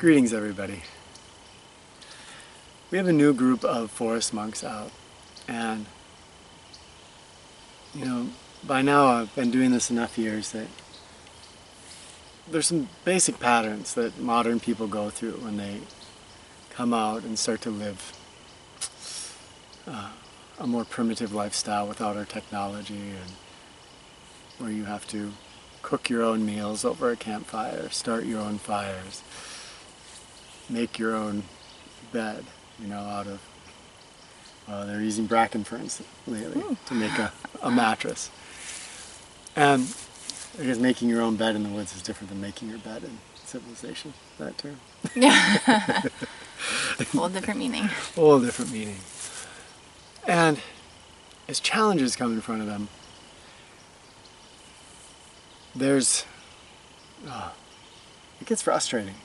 Greetings, everybody. We have a new group of forest monks out, and by now I've been doing this enough years that there's some basic patterns that modern people go through when they come out and start to live a more primitive lifestyle without our technology, and where you have to cook your own meals over a campfire, start your own fires, make your own bed, out of, they're using bracken ferns lately to make a mattress. And I guess making your own bed in the woods is different than making your bed in civilization, that term. Yeah. Whole different meaning. Whole different meaning. And as challenges come in front of them, it gets frustrating.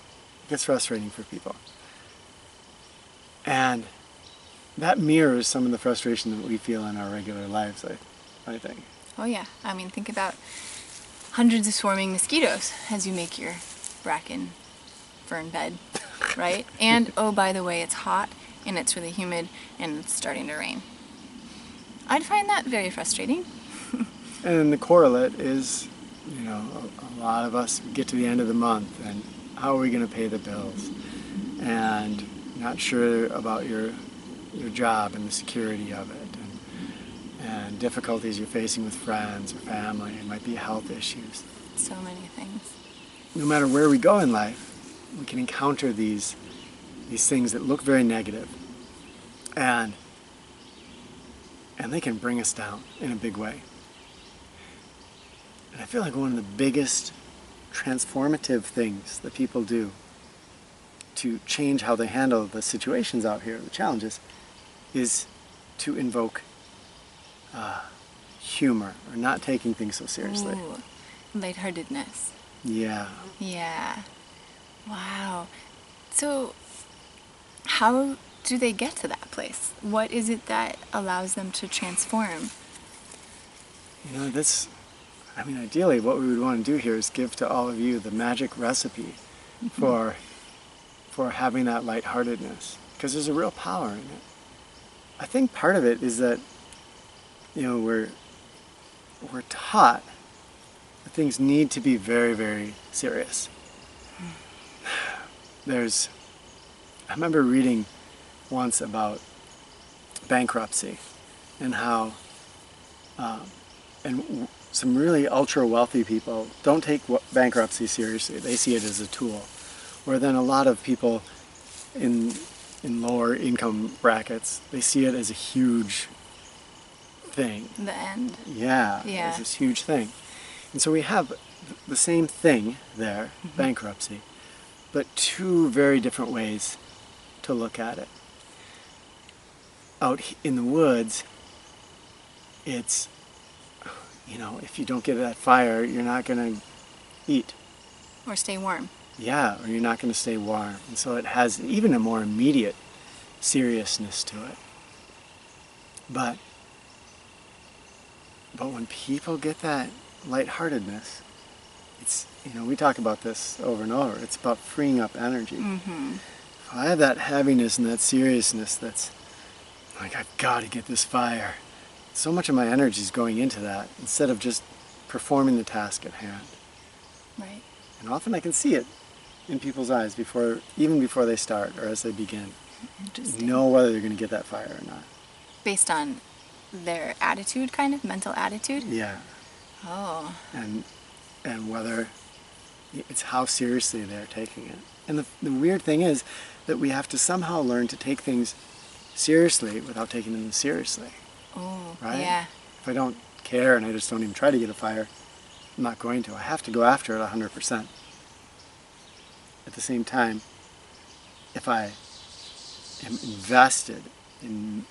It gets frustrating for people. And that mirrors some of the frustration that we feel in our regular lives, I think. Oh yeah. I mean, think about hundreds of swarming mosquitoes as you make your bracken fern bed, right? And, oh, by the way, it's hot and it's really humid and it's starting to rain. I'd find that very frustrating. And the correlate is, a lot of us get to the end of the month and how are we going to pay the bills? And not sure about your job and the security of it, and difficulties you're facing with friends or family. It might be health issues. So many things. No matter where we go in life, we can encounter these things that look very negative, and they can bring us down in a big way. And I feel like one of the biggest transformative things that people do to change how they handle the situations out here, the challenges, is to invoke humor, or not taking things so seriously. Ooh, lightheartedness. Yeah. Yeah. Wow. So how do they get to that place? What is it that allows them to transform? Ideally what we would want to do here is give to all of you the magic recipe for having that lightheartedness, because there's a real power in it. I think part of it is that we're taught that things need to be very, very serious. I remember reading once about bankruptcy and how some really ultra wealthy people don't take bankruptcy seriously. They see it as a tool. Where then a lot of people in lower income brackets, they see it as a huge thing. The end. Yeah. It's this huge thing. And so we have the same thing there, bankruptcy, but two very different ways to look at it. Out in the woods, it's, if you don't get that fire, you're not going to eat. Or stay warm. Yeah, or you're not going to stay warm. And so it has even a more immediate seriousness to it. But when people get that lightheartedness, it's, we talk about this over and over, it's about freeing up energy. If I have that heaviness and that seriousness that's like, I've got to get this fire, so much of my energy is going into that instead of just performing the task at hand. Right. And often I can see it in people's eyes even before they start or as they begin. Interesting. You know whether they're going to get that fire or not. Based on their attitude, kind of mental attitude? Yeah. Oh. And whether it's how seriously they're taking it. And the weird thing is that we have to somehow learn to take things seriously without taking them seriously. Oh, right? Yeah. If I don't care and I just don't even try to get a fire, I'm not going to. I have to go after it 100%. At the same time, if I am invested in,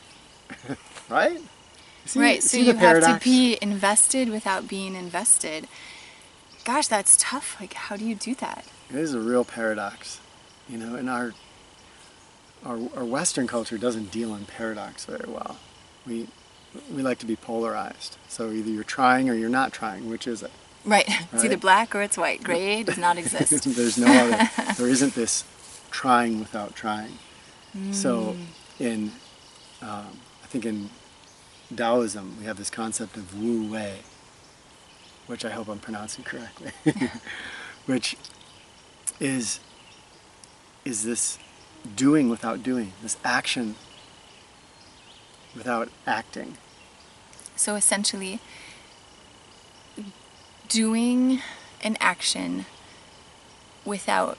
right? Right, so you have to be invested without being invested. Gosh, that's tough. Like, how do you do that? It is a real paradox. In our Western culture doesn't deal in paradox very well. We like to be polarized. So either you're trying or you're not trying. Which is it? Right. It's either black or it's white. Gray does not exist. There's no other. There isn't this trying without trying. So I think in Taoism, we have this concept of Wu Wei, which I hope I'm pronouncing correctly, which is this doing without doing, this action without acting. So essentially, doing an action without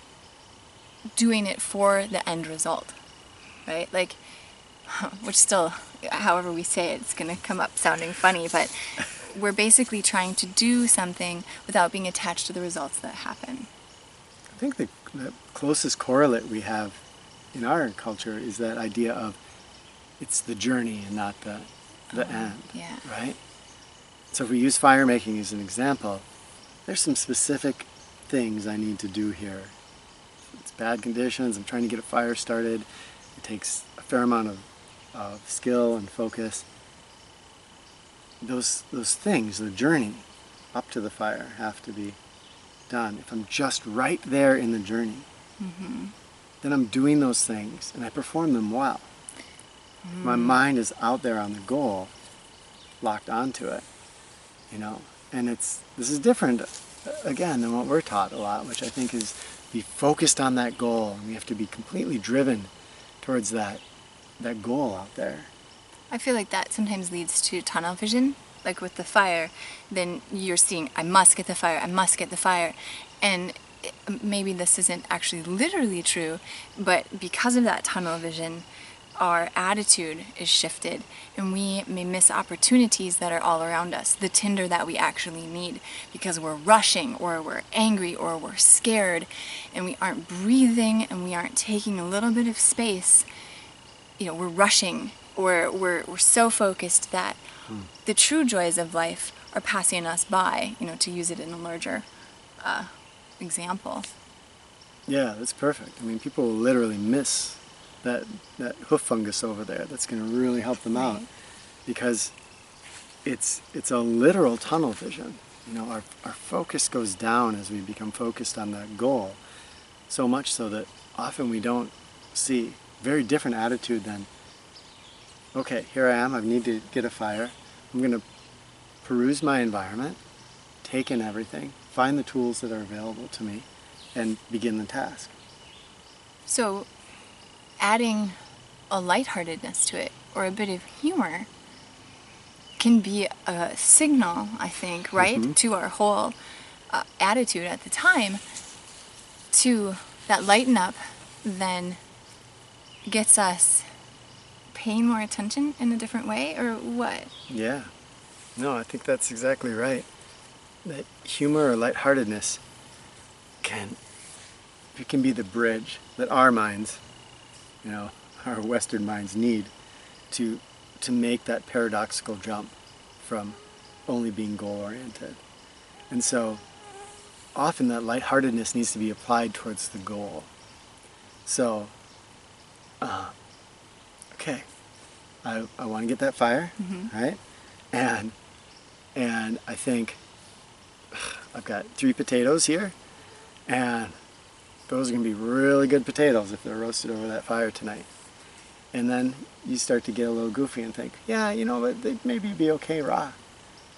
doing it for the end result, right? Like, which still, however we say it, it's going to come up sounding funny, but we're basically trying to do something without being attached to the results that happen. I think the closest correlate we have in our culture is that idea of it's the journey and not the end, yeah. right? So if we use fire making as an example, there's some specific things I need to do here. It's bad conditions, I'm trying to get a fire started, it takes a fair amount of skill and focus. Those things, the journey up to the fire, have to be done. If I'm just right there in the journey, then I'm doing those things and I perform them well. My mind is out there on the goal, locked onto it, you know. And this is different, again, than what we're taught a lot, which I think is be focused on that goal, and we have to be completely driven towards that goal out there. I feel like that sometimes leads to tunnel vision, like with the fire. Then you're seeing, I must get the fire, I must get the fire. And maybe this isn't actually literally true, but because of that tunnel vision, our attitude is shifted and we may miss opportunities that are all around us, the tinder that we actually need, because we're rushing or we're angry or we're scared and we aren't breathing and we aren't taking a little bit of space. You know, we're rushing or we're so focused that the true joys of life are passing us by, you know, to use it in a larger example. Yeah, that's perfect. I mean, people will literally miss that hoof fungus over there that's going to really help them out, because it's a literal tunnel vision. You know, our focus goes down as we become focused on that goal, so much so that often we don't see very different attitude than, okay, here I am, I need to get a fire, I'm going to peruse my environment, take in everything, find the tools that are available to me, and begin the task. So adding a lightheartedness to it or a bit of humor can be a signal, I think, right, to our whole attitude at the time, to that lighten up then gets us paying more attention in a different way, or what? Yeah. No, I think that's exactly right. That humor or lightheartedness can be the bridge that our minds, you know, our Western minds need to make that paradoxical jump from only being goal-oriented. And so often that lightheartedness needs to be applied towards the goal. So, okay, I want to get that fire, right? And I think I've got 3 potatoes here, and those are going to be really good potatoes if they're roasted over that fire tonight. And then you start to get a little goofy and think, yeah, you know, but they'd maybe be okay raw.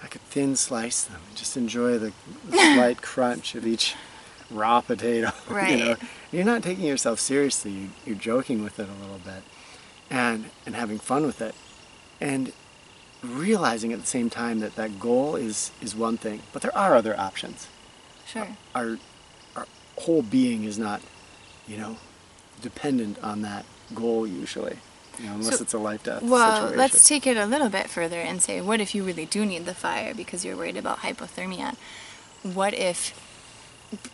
I could thin slice them and just enjoy the slight crunch of each raw potato. Right. You know, you're not taking yourself seriously. You're joking with it a little bit, and having fun with it, and realizing at the same time that that goal is one thing, but there are other options. Sure. Our whole being is not, you know, dependent on that goal usually, you know, unless it's a life-death situation. Let's take it a little bit further and say, what if you really do need the fire because you're worried about hypothermia? What if,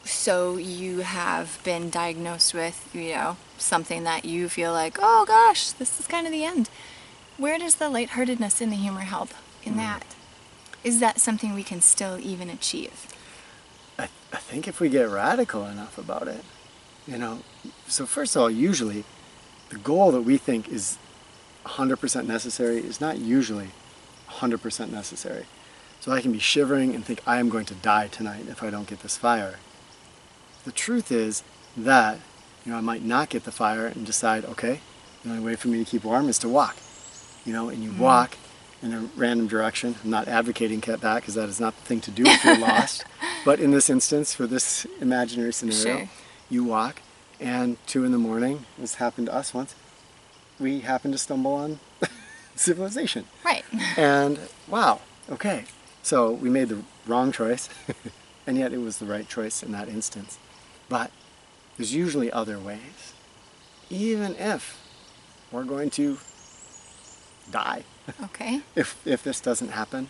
so you have been diagnosed with, you know, something that you feel like, oh gosh, this is kind of the end. Where does the lightheartedness and the humor help in that? Is that something we can still even achieve? I think if we get radical enough about it, you know, so first of all, usually the goal that we think is 100% necessary is not usually 100% necessary. So I can be shivering and think I am going to die tonight if I don't get this fire. The truth is that You know, I might not get the fire and decide, okay, the only way for me to keep warm is to walk. You know, and you walk in a random direction. I'm not advocating cat that because that is not the thing to do if you're lost. But in this instance, for this imaginary scenario, Sure. you walk, and 2 in the morning, this happened to us once, we happened to stumble on civilization. Right. And wow, okay, so we made the wrong choice, and yet it was the right choice in that instance. But there's usually other ways, even if we're going to die. Okay. If this doesn't happen,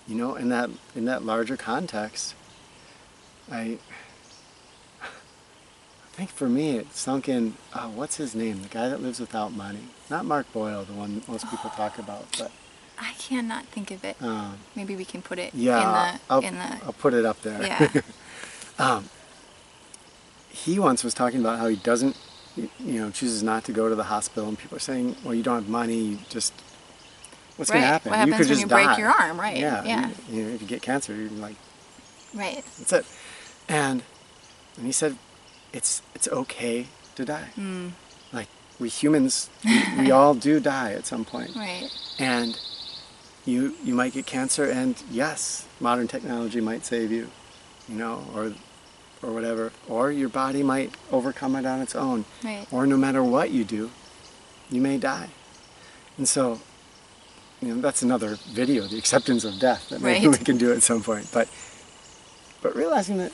you know, in that larger context, I think for me it sunk in. What's his name? The guy that lives without money. Not Mark Boyle, the one most people talk about, but I cannot think of it. Maybe we can put it yeah, in the I'll put it up there. yeah. He once was talking about how he doesn't, you know, chooses not to go to the hospital, and people are saying, well, you don't have money, you just, what's going to happen? What happens you could when just you break die. your arm, right? Yeah. You know, if you get cancer, you're like, Right. that's it. And he said, it's okay to die. Like, we humans, we all do die at some point. Right. And you might get cancer, and yes, modern technology might save you, you know, or whatever, or your body might overcome it on its own, Right. or no matter what you do, you may die. And so, you know, that's another video, the acceptance of death, that maybe Right. we can do at some point. But realizing that,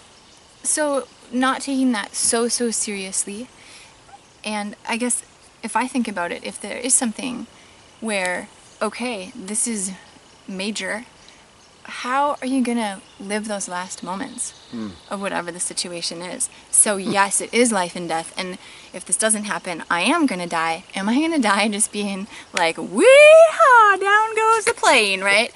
So not taking that so seriously, and I guess if I think about it, if there is something where, okay, this is major, how are you gonna live those last moments of whatever the situation is? So yes, it is life and death, and if this doesn't happen, I am gonna die. Am I gonna die just being like, wee-haw, down goes the plane, right?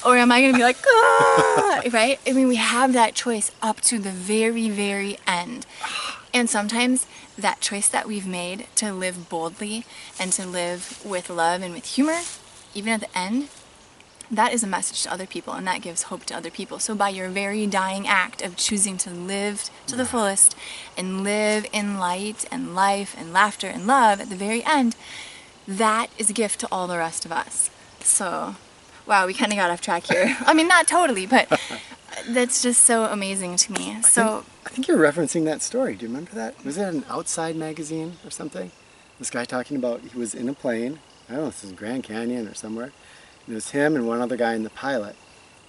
Or am I gonna be like, ah, right? I mean, we have that choice up to the very end. And sometimes that choice that we've made to live boldly and to live with love and with humor, even at the end, that is a message to other people, and that gives hope to other people. So by your very dying act of choosing to live to the fullest and live in light and life and laughter and love at the very end, that is a gift to all the rest of us. So, wow, we kind of got off track here. I mean, not totally, but that's just so amazing to me. So I think you're referencing that story. Do you remember that? Was it an Outside magazine or something? This guy talking about, he was in a plane, I don't know if this is Grand Canyon or somewhere, and it was him and one other guy and the pilot,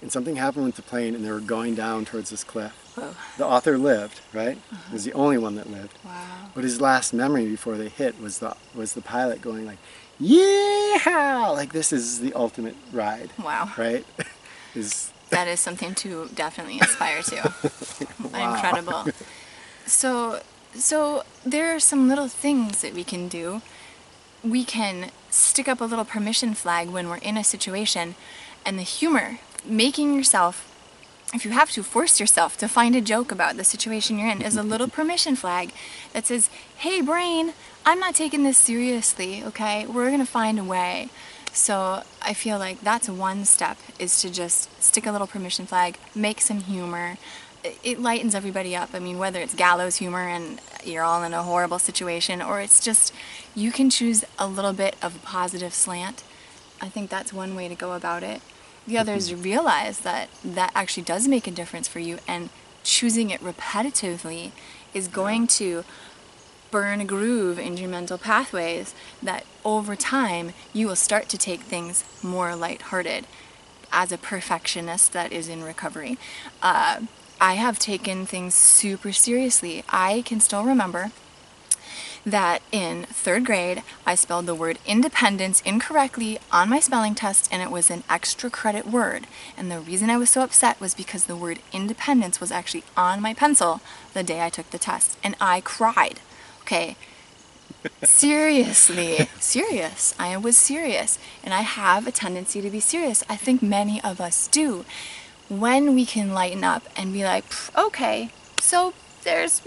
and something happened with the plane, and they were going down towards this cliff. whoa. The author lived, right? He was the only one that lived. Wow. But his last memory before they hit was the pilot going like, yeah, like this is the ultimate ride. Wow. Right? That is something to definitely aspire to. Wow. Incredible. So there are some little things that we can do. We can stick up a little permission flag when we're in a situation, and the humor, making yourself, if you have to, force yourself to find a joke about the situation you're in, is a little permission flag that says, hey brain, I'm not taking this seriously, okay? We're gonna find a way. So I feel like that's one step, is to just stick a little permission flag, make some humor. It lightens everybody up. I mean, whether it's gallows humor and you're all in a horrible situation, or it's just, you can choose a little bit of a positive slant. I think that's one way to go about it. The other is to realize that that actually does make a difference for you, and choosing it repetitively is going to burn a groove in your mental pathways that over time you will start to take things more lighthearted. As a perfectionist that is in recovery, I have taken things super seriously. I can still remember that in 3rd grade, I spelled the word independence incorrectly on my spelling test, and it was an extra credit word. And the reason I was so upset was because the word independence was actually on my pencil the day I took the test, and I cried. Okay, seriously, serious. I was serious, and I have a tendency to be serious. I think many of us do. When we can lighten up and be like, okay, so there's,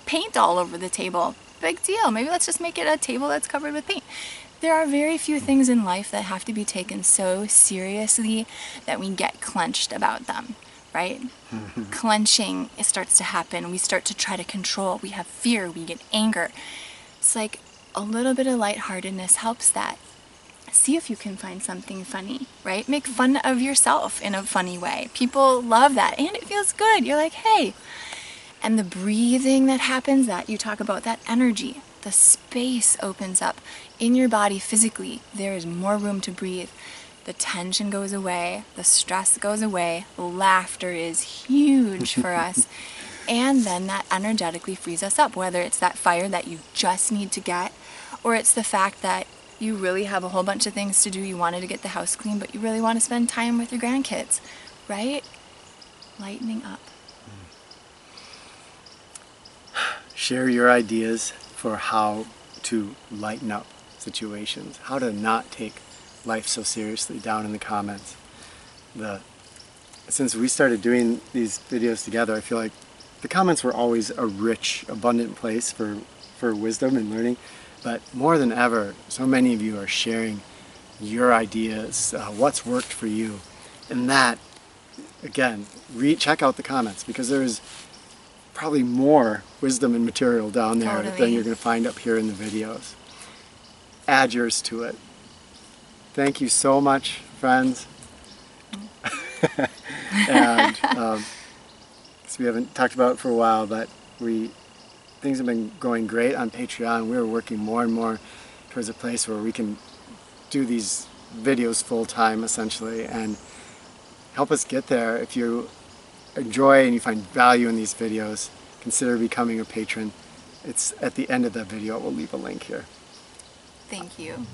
paint all over the table. Big deal. Maybe let's just make it a table that's covered with paint. There are very few things in life that have to be taken so seriously that we get clenched about them. right? Clenching, it starts to happen. We start to try to control. We have fear. We get anger. It's like a little bit of lightheartedness helps that. See if you can find something funny, right? Make fun of yourself in a funny way. People love that, and it feels good. You're like, hey. And the breathing that happens, that you talk about, that energy, the space opens up in your body physically. There is more room to breathe. The tension goes away, the stress goes away, laughter is huge for us. And then that energetically frees us up, whether it's that fire that you just need to get, or it's the fact that you really have a whole bunch of things to do. You wanted to get the house clean, but you really want to spend time with your grandkids, right? Lightening up. Share your ideas for how to lighten up situations, how to not take life so seriously down in the comments. Since we started doing these videos together, I feel like the comments were always a rich, abundant place for wisdom and learning. But more than ever, so many of you are sharing your ideas, what's worked for you. And that, again, check out the comments, because there's probably more wisdom and material down there than you're going to find up here in the videos. Add yours to it. Thank you so much, friends. And so we haven't talked about it for a while, but things have been going great on Patreon. We're working more and more towards a place where we can do these videos full time, essentially, and help us get there. If you enjoy and you find value in these videos, consider becoming a patron. It's at the end of the video. We'll leave a link here. Thank you.